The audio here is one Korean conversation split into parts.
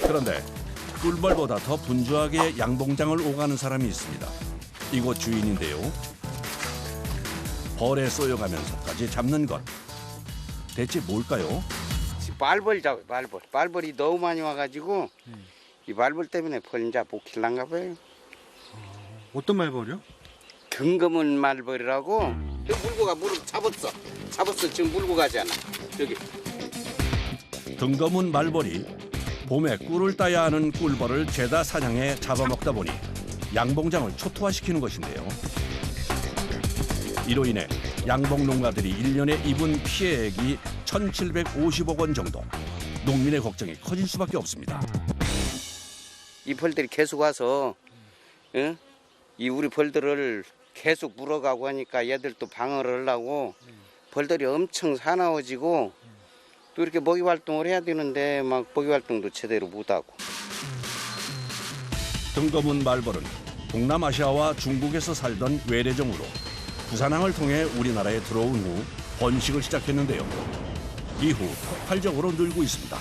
그런데 꿀벌보다 더 분주하게 양봉장을 오가는 사람이 있습니다. 이곳 주인인데요. 벌에 쏘여가면서까지 잡는 것. 대체 뭘까요? 말벌 잡아요, 말벌. 말벌이 너무 많이 와가지고 이 말벌 때문에 벌 이제 못 kilran가 봐요. 어떤 말벌이요? 등검은 말벌이라고. 여기 물고 가, 물을 잡았어. 잡았어, 지금 물고 가잖아. 여기. 등검은 말벌이 봄에 꿀을 따야 하는 꿀벌을 죄다 사냥해 잡아먹다 보니 양봉장을 초토화시키는 것인데요. 이로 인해 양봉 농가들이 1년에 입은 피해액이 1,750억 원 정도. 농민의 걱정이 커질 수밖에 없습니다. 이 벌들이 계속 와서 이 우리 벌들을 계속 물어가고 하니까 얘들도 방어를 하려고 벌들이 엄청 사나워지고 또 이렇게 먹이 활동을 해야 되는데 막 먹이 활동도 제대로 못하고. 등검은 말벌은 동남아시아와 중국에서 살던 외래종으로 부산항을 통해 우리나라에 들어온 후 번식을 시작했는데요. 이후 폭발적으로 늘고 있습니다.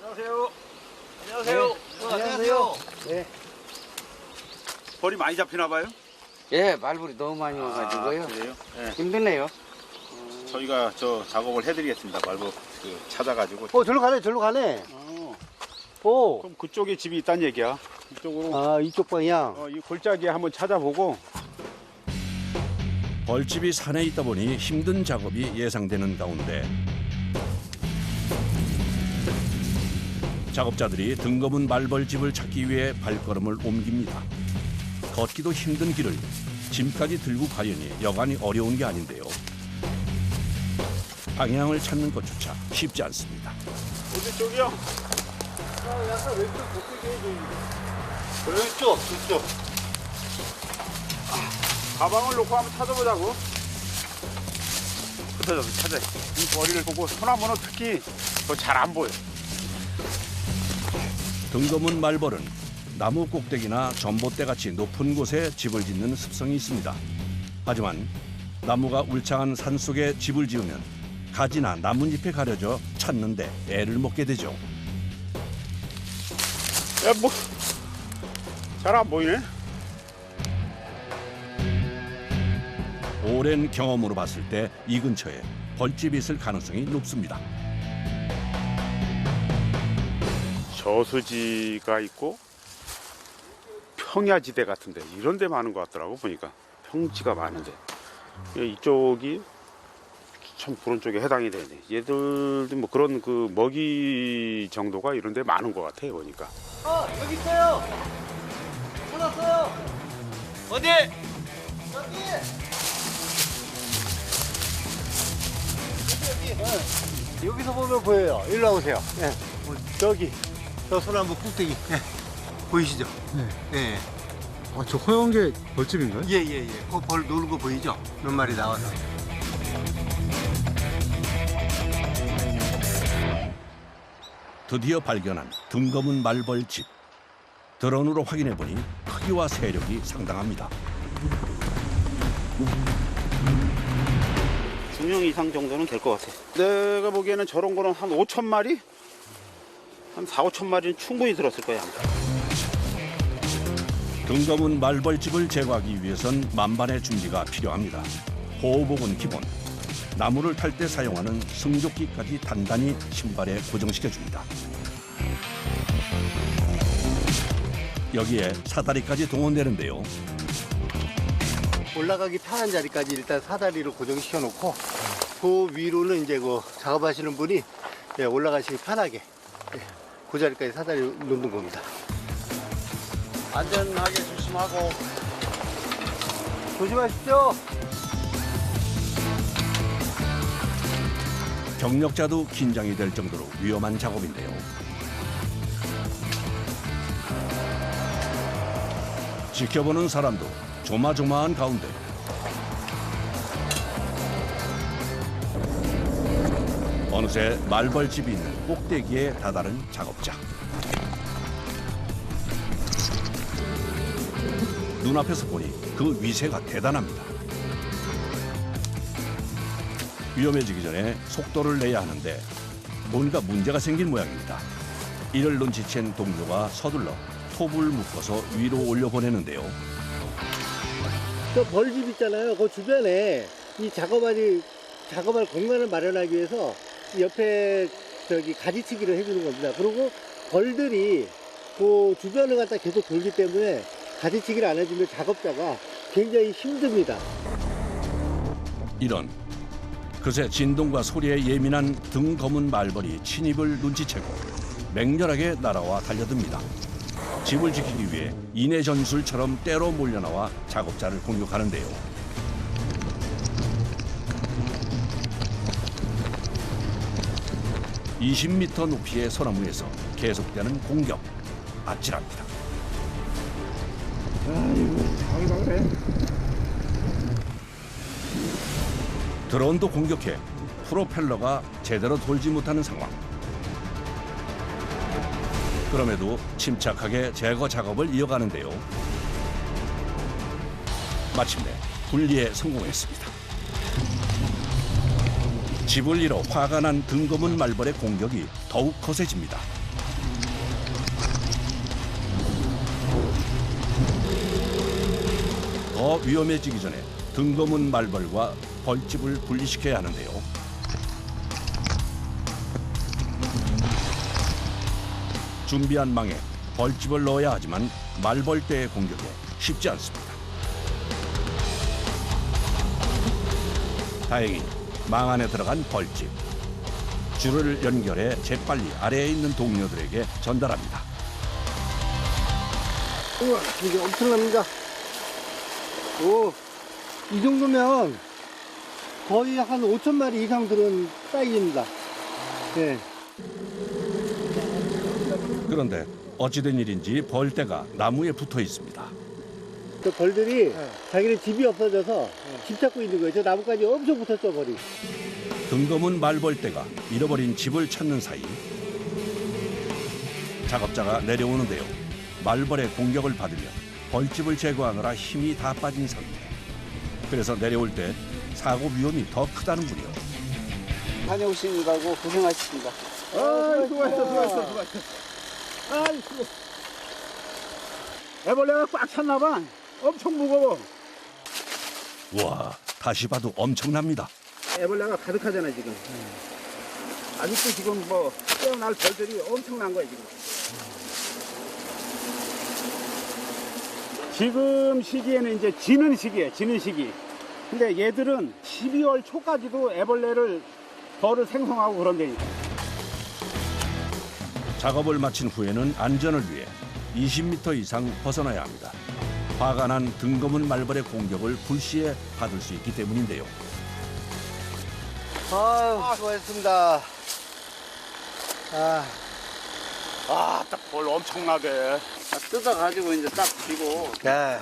안녕하세요. 안녕하세요. 안녕하세요. 네. 벌이 많이 잡히나 봐요? 예, 말벌이 너무 많이 와가지고요. 그래요? 네. 힘드네요. 저희가 저 작업을 해드리겠습니다. 말벌 찾아가지고. 절로 가네, 절로 가네. 그럼 그쪽에 집이 있다는 얘기야. 이쪽으로. 아, 이쪽 방향. 이 골짜기에 한번 찾아보고. 벌집이 산에 있다 보니 힘든 작업이 예상되는 가운데 작업자들이 등검은 말벌집을 찾기 위해 발걸음을 옮깁니다. 걷기도 힘든 길을 짐까지 들고 가려니 여간이 어려운 게 아닌데요. 방향을 찾는 것조차 쉽지 않습니다. 어디 쪽이요? 약간 왼쪽 저쪽에 왼쪽, 저쪽. 가방을 놓고 한번 찾아보자고. 흩어져서 찾아요. 이 머리를 보고 소나무는 특히 더 잘 안 보여. 등검은 말벌은 나무 꼭대기나 전봇대같이 높은 곳에 집을 짓는 습성이 있습니다. 하지만 나무가 울창한 산속에 집을 지으면 가지나 나뭇잎에 가려져 찾는데 애를 먹게 되죠. 야, 뭐, 잘 안 보이네? 오랜 경험으로 봤을 때 이 근처에 벌집이 있을 가능성이 높습니다. 저수지가 있고 평야지대 같은데 이런 데 많은 것 같더라고 보니까. 평지가 많은데 이쪽이 참 그런 쪽에 해당이 되네. 얘들도 뭐 그런 그 먹이 정도가 이런 데 많은 것 같아 보니까. 여기 있어요. 찾았어요. 어디? 여기서 보면 보여요. 일로 와보세요. 네. 저기, 저 소나무 꼭대기. 네. 보이시죠? 네. 저 허연 게 벌집인가요? 예, 예, 예. 그 벌 노는 거 보이죠? 몇 마리 나와서. 드디어 발견한 등검은 말벌집. 드론으로 확인해보니 크기와 세력이 상당합니다. 2명 이상 정도는 될 것 같아. 내가 보기에는 저런 거는 한 5천 마리? 한 4, 5천 마리는 충분히 들었을 거야. 등검은 말벌집을 제거하기 위해선 만반의 준비가 필요합니다. 보호복은 기본, 나무를 탈 때 사용하는 승조끼까지 단단히 신발에 고정시켜줍니다. 여기에 사다리까지 동원되는데요. 올라가기 편한 자리까지 일단 사다리를 고정시켜 놓고 그 위로는 이제 그 작업하시는 분이 올라가시기 편하게 그 자리까지 사다리 놓는 겁니다. 안전하게 조심하고. 조심하십시오. 경력자도 긴장이 될 정도로 위험한 작업인데요. 지켜보는 사람도 조마조마한 가운데 어느새 말벌집이 있는 꼭대기에 다다른 작업자. 눈앞에서 보니 그 위세가 대단합니다. 위험해지기 전에 속도를 내야 하는데 뭔가 문제가 생긴 모양입니다. 이를 눈치챈 동료가 서둘러 톱을 묶어서 위로 올려보내는데요. 저 벌집 있잖아요. 그 주변에 이 작업할 공간을 마련하기 위해서 이 옆에 가지치기를 해주는 겁니다. 그리고 벌들이 그 주변을 갖다 계속 돌기 때문에 가지치기를 안 해주면 작업자가 굉장히 힘듭니다. 이런 그새 진동과 소리에 예민한 등 검은 말벌이 침입을 눈치채고 맹렬하게 날아와 달려듭니다. 집을 지키기 위해 인해 전술처럼 때로 몰려나와 작업자를 공격하는데요. (20m) 높이의 소나무에서 계속되는 공격. 아찔합니다. 드론도 공격해 프로펠러가 제대로 돌지 못하는 상황. 그럼에도 침착하게 제거 작업을 이어가는데요. 마침내 분리에 성공했습니다. 집을 잃어 화가 난 등검은 말벌의 공격이 더욱 거세집니다. 더 위험해지기 전에 등검은 말벌과 벌집을 분리시켜야 하는데요. 준비한 망에 벌집을 넣어야 하지만 말벌떼의 공격에 쉽지 않습니다. 다행히 망 안에 들어간 벌집. 줄을 연결해 재빨리 아래에 있는 동료들에게 전달합니다. 우와, 이게 엄청납니다. 오, 이 정도면 거의 한 5,000마리 이상 들은 사이즈입니다. 네. 그런데 어찌된 일인지 벌떼가 나무에 붙어 있습니다. 그 벌들이 자기네 집이 없어져서 집 찾고 있는 거예요. 저 나무까지 엄청 붙었죠, 벌이. 등검은 말벌떼가 잃어버린 집을 찾는 사이 작업자가 내려오는데요. 말벌의 공격을 받으며 벌집을 제거하느라 힘이 다 빠진 상태. 그래서 내려올 때 사고 위험이 더 크다는군요. 다녀오시느라고 고생하셨습니다. 수고했어. 아이고. 애벌레가 꽉 찼나 봐. 엄청 무거워. 와, 다시 봐도 엄청납니다. 애벌레가 가득하잖아, 지금. 아직도 지금 뭐 깨어날 벌들이 엄청난 거야, 지금. 지금 시기에는 이제 지는 시기예요, 지는 시기. 근데 얘들은 12월 초까지도 벌을 생성하고 그런다니까. 작업을 마친 후에는 안전을 위해 20m 이상 벗어나야 합니다. 화가 난 등검은 말벌의 공격을 불시에 받을 수 있기 때문인데요. 아유, 수고했습니다. 딱 벌 엄청나게. 뜯어가지고 이제 딱 쥐고. 야,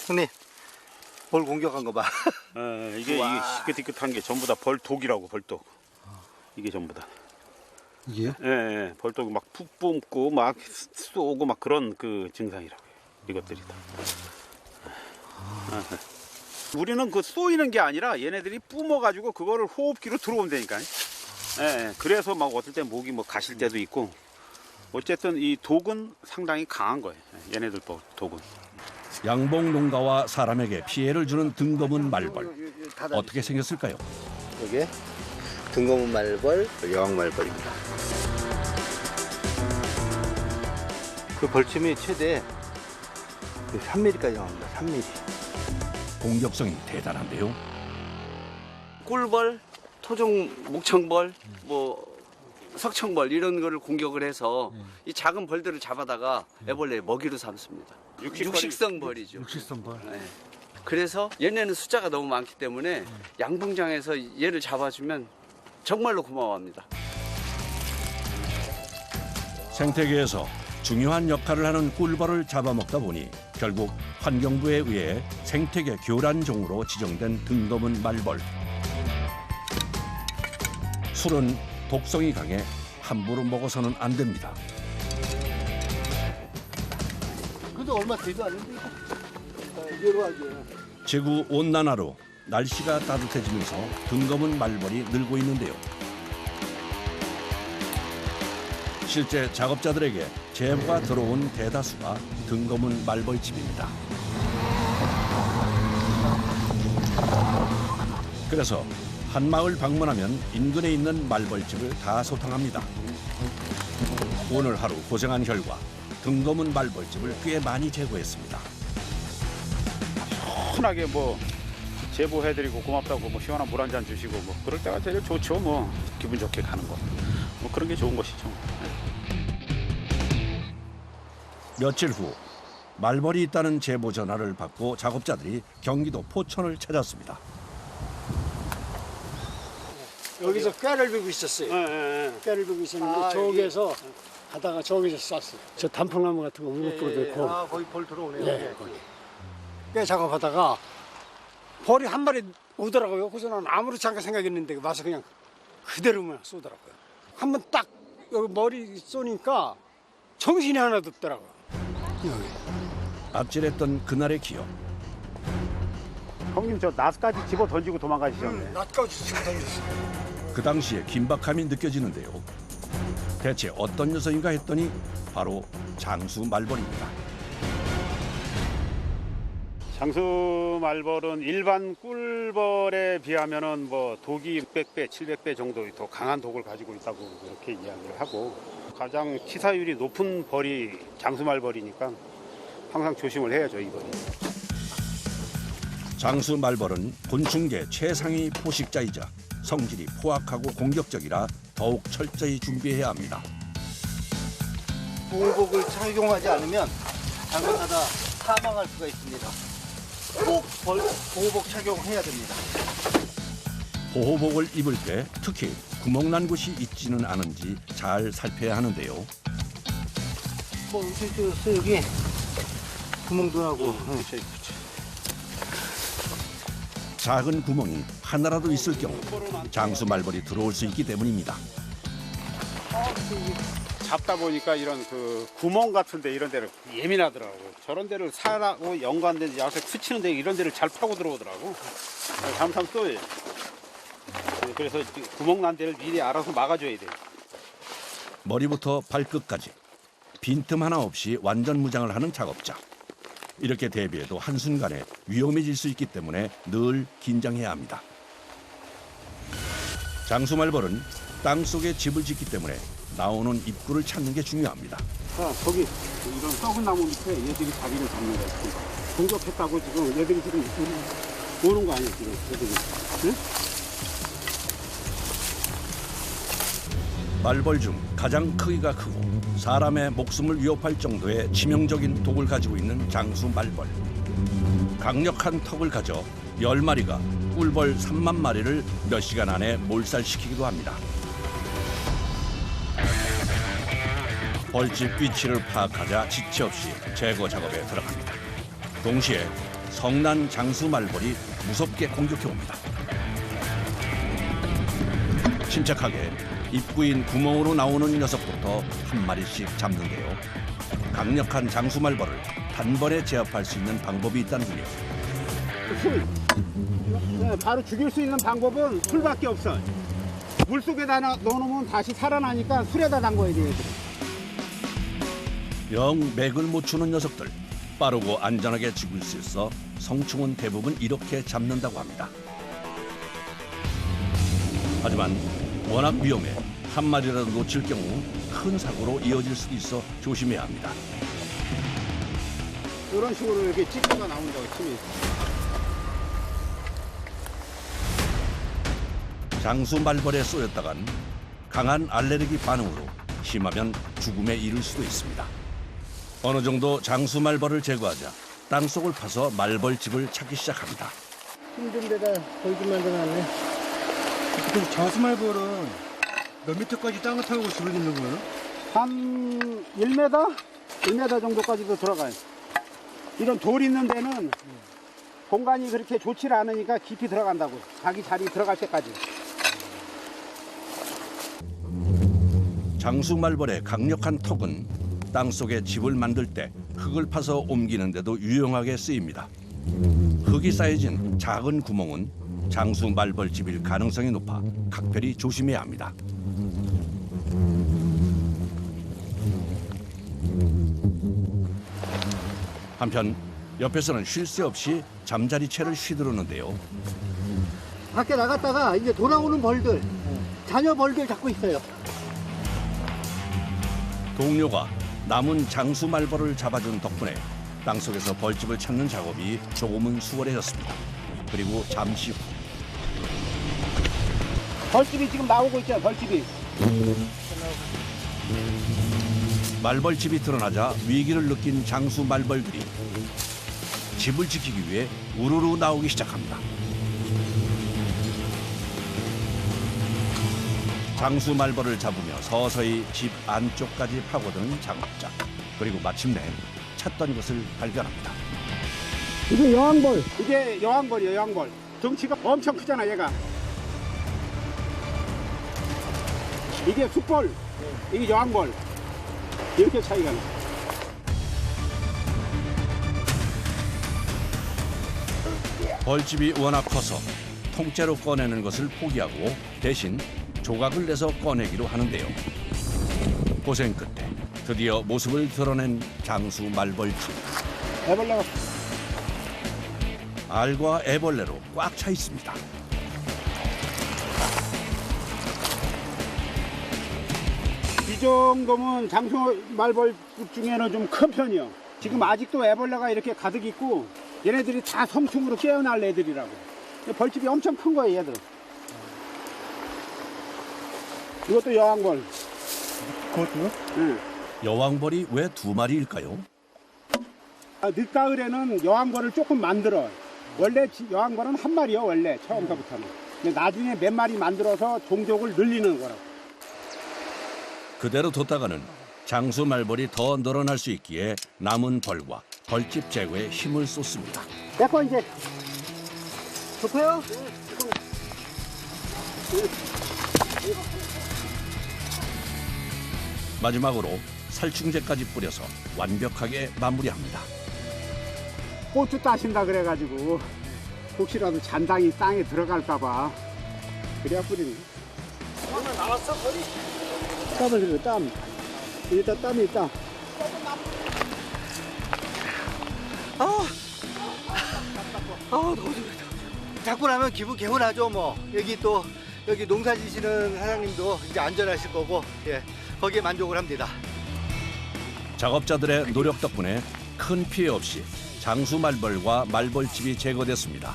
형님, 벌 공격한 거 봐. 이게 희끗희끗한 게 전부 다 벌독이라고, 벌독. 이게 전부 다. 이게요? 예, 벌독이 막 푹 뿜고 막 쏘고 막 그런 그 증상이라고 해요. 이것들이 다. 우리는 그 쏘이는 게 아니라 얘네들이 뿜어가지고 그거를 호흡기로 들어온다니까. 예, 그래서 막 어떨 때 목이 뭐 가실 때도 있고. 어쨌든 이 독은 상당히 강한 거예요. 얘네들 독은. 양봉 농가와 사람에게 피해를 주는 등검은 말벌. 어떻게 생겼을까요? 이게 등검은 말벌, 여왕 말벌입니다. 그 벌침이 최대 3mm까지 나옵니다. 3mm. 공격성이 대단한데요. 꿀벌, 토종 목청벌, 뭐 석청벌 이런 거를 공격을 해서 이 작은 벌들을 잡아다가 애벌레의 먹이로 삼습니다. 육식성 벌이죠. 육식성벌. 네. 그래서 얘네는 숫자가 너무 많기 때문에 양봉장에서 얘를 잡아주면 정말로 고마워합니다. 생태계에서 중요한 역할을 하는 꿀벌을 잡아먹다 보니 결국 환경부에 의해 생태계 교란종으로 지정된 등검은 말벌. 술은 독성이 강해 함부로 먹어서는 안 됩니다. 그래도 얼마 되도 않는데 이거 하지. 지구 온난화로 날씨가 따뜻해지면서 등검은 말벌이 늘고 있는데요. 실제 작업자들에게 제보가 들어온 대다수가 등거문 말벌집입니다. 그래서 한 마을 방문하면 인근에 있는 말벌집을 다 소탕합니다. 오늘 하루 고생한 결과 등거문 말벌집을 꽤 많이 제거했습니다. 편하게 뭐 제보해드리고 고맙다고 뭐 시원한 물 한 잔 주시고 뭐 그럴 때가 제일 좋죠. 뭐 기분 좋게 가는 거. 뭐 그런 게 좋은 것이죠. 며칠 후 말벌이 있다는 제보 전화를 받고 작업자들이 경기도 포천을 찾았습니다. 여기서 꾀를 베고 있었어요. 꾀를 베고 있었는데 저기에서 가다가 저기서 쐈어요. 저 단풍나무 같은 거 우거프로 됐고. 아, 거기 벌 들어오네요. 예, 거기. 꽤 작업하다가 벌이 한 마리 오더라고요. 그래서 난 아무렇지 않게 생각했는데 와서 그냥 그대로만 쏘더라고요. 한번 딱 여기 머리 쏘니까 정신이 하나도 없더라고요. 여기. 아찔했던 그날의 기억. 형님 저 나스까지 집어 던지고 도망가시셨네. 낫까지 치고 다녔어요. 그 당시에 긴박함이 느껴지는데요. 대체 어떤 녀석인가 했더니 바로 장수 말벌입니다. 장수 말벌은 일반 꿀벌에 비하면은 뭐 독이 600배, 700배 정도 더 강한 독을 가지고 있다고 그렇게 이야기를 하고 가장 치사율이 높은 벌이 장수 말벌이니까 항상 조심을 해야죠, 이 벌이. 장수 말벌은 곤충계 최상위 포식자이자 성질이 포악하고 공격적이라 더욱 철저히 준비해야 합니다. 보호복을 착용하지 않으면 잘못하다 사망할 수가 있습니다. 꼭 보호복 착용해야 됩니다. 보호복을 입을 때 특히 구멍난 곳이 있지는 않은지 잘 살펴야 하는데요. 뭐 여기 구멍도 나고. 작은 구멍이 하나라도 있을 경우 장수 말벌이 들어올 수 있기 때문입니다. 잡다 보니까 이런 그 구멍 같은데 이런 데를 예민하더라고요. 저런 데를 사라고 연관된 야색 스치는데 이런 데를 잘 파고 들어오더라고. 잠깐 쏘요. 그래서 구멍 난 데를 미리 알아서 막아줘야 돼요. 머리부터 발끝까지 빈틈 하나 없이 완전 무장을 하는 작업자. 이렇게 대비해도 한순간에 위험해질 수 있기 때문에 늘 긴장해야 합니다. 장수 말벌은 땅속에 집을 짓기 때문에 나오는 입구를 찾는 게 중요합니다. 거기 이런 썩은 나무 밑에 얘들이 자기를 잡는 거야. 공격했다고 지금 얘들이 지금 오는 거 아니에요, 지금 얘들이. 응? 말벌 중 가장 크기가 크고 사람의 목숨을 위협할 정도의 치명적인 독을 가지고 있는 장수 말벌. 강력한 턱을 가져 10마리가 꿀벌 3만 마리를 몇 시간 안에 몰살시키기도 합니다. 벌집 위치를 파악하자 지체 없이 제거 작업에 들어갑니다. 동시에 성난 장수 말벌이 무섭게 공격해옵니다. 침착하게 입구인 구멍으로 나오는 녀석부터 한 마리씩 잡는데요. 강력한 장수 말벌을 단번에 제압할 수 있는 방법이 있다는군요. 바로 죽일 수 있는 방법은 술밖에 없어. 물 속에다 넣어놓으면 다시 살아나니까 술에다 담궈야 돼요. 영 맥을 못 추는 녀석들. 빠르고 안전하게 죽일 수 있어 성충은 대부분 이렇게 잡는다고 합니다. 하지만 워낙 위험해 한 마리라도 놓칠 경우 큰 사고로 이어질 수도 있어 조심해야 합니다. 이런 식으로 이렇게 찌꺼가 나온다고 치면. 장수 말벌에 쏘였다간 강한 알레르기 반응으로 심하면 죽음에 이를 수도 있습니다. 어느 정도 장수 말벌을 제거하자 땅속을 파서 말벌집을 찾기 시작합니다. 힘든 데다 벌집 만들어놨네. 그 장수말벌은 몇 미터까지 땅을 타고 집을 짓는 거예요? 한 1m? 1m 정도까지도 들어가요. 이런 돌 있는 데는 공간이 그렇게 좋지 않으니까 깊이 들어간다고. 자기 자리 들어갈 때까지. 장수 말벌의 강력한 턱은 땅속에 집을 만들 때 흙을 파서 옮기는 데도 유용하게 쓰입니다. 흙이 쌓여진 작은 구멍은 장수 말벌집일 가능성이 높아 각별히 조심해야 합니다. 한편 옆에서는 쉴 새 없이 잠자리채를 휘두르는데요. 밖에 나갔다가 이제 돌아오는 벌들, 자녀 벌들 잡고 있어요. 동료가 남은 장수 말벌을 잡아준 덕분에 땅속에서 벌집을 찾는 작업이 조금은 수월해졌습니다. 그리고 잠시 후 벌집이 지금 나오고 있잖아요. 벌집이. 말벌집이 드러나자 위기를 느낀 장수 말벌들이 집을 지키기 위해 우르르 나오기 시작합니다. 장수 말벌을 잡으며 서서히 집 안쪽까지 파고드는 작업자. 그리고 마침내 찾던 것을 발견합니다. 이게 여왕벌. 이게 여왕벌이에요. 여왕벌. 덩치가 엄청 크잖아 얘가. 이게 숯벌. 이게 여왕벌. 이렇게 차이가 나. 벌집이 워낙 커서 통째로 꺼내는 것을 포기하고 대신 조각을 내서 꺼내기로 하는데요. 고생 끝에 드디어 모습을 드러낸 장수 말벌집. 애벌레가 알과 애벌레로 꽉 차 있습니다. 이 정도면 장수 말벌집 중에는 좀 큰 편이요. 지금 아직도 애벌레가 이렇게 가득 있고 얘네들이 다 성충으로 깨어날 애들이라고. 벌집이 엄청 큰 거예요 얘들. 이것도 여왕벌. 그것도요? 응. 여왕벌이 왜 두 마리일까요? 늦가을에는 여왕벌을 조금 만들어. 원래 여왕벌은 한 마리요 원래 처음부터는. 근데 나중에 몇 마리 만들어서 종족을 늘리는 거라고. 그대로 뒀다가는 장수 말벌이 더 늘어날 수 있기에 남은 벌과 벌집 제거에 힘을 쏟습니다. 내거 이제 좋고요. 마지막으로 살충제까지 뿌려서 완벽하게 마무리합니다. 고추 따신다 그래가지고 혹시라도 잔당이 땅에 들어갈까봐 그래야 뿌리는 거야. 나왔어 거리? 땀을 흘려 땀. 여기다 땀이 있다. 너무 좋다. 잡고 나면 기분 개운하죠 뭐. 여기 농사 지시는 사장님도 이제 안전하실 거고, 예, 거기에 만족을 합니다. 작업자들의 노력 덕분에 큰 피해 없이 장수 말벌과 말벌집이 제거됐습니다.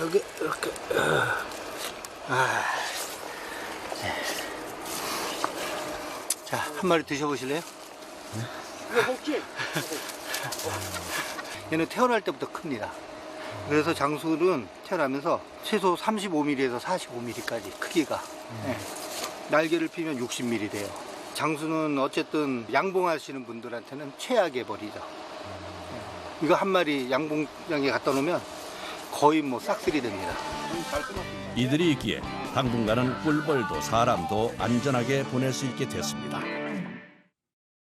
여기 이렇게. 자, 한 마리 드셔보실래요? 이거 먹지? 얘는 태어날 때부터 큽니다. 그래서 장수는 태어나면서 최소 35mm에서 45mm까지 크기가. 예. 날개를 피면 60mm 돼요. 장수는 어쨌든 양봉하시는 분들한테는 최악의 벌이죠. 예. 이거 한 마리 양봉장에 갖다 놓으면 거의 뭐 싹쓸이 됩니다. 이들이 있기에 당분간은 꿀벌도 사람도 안전하게 보낼 수 있게 됐습니다.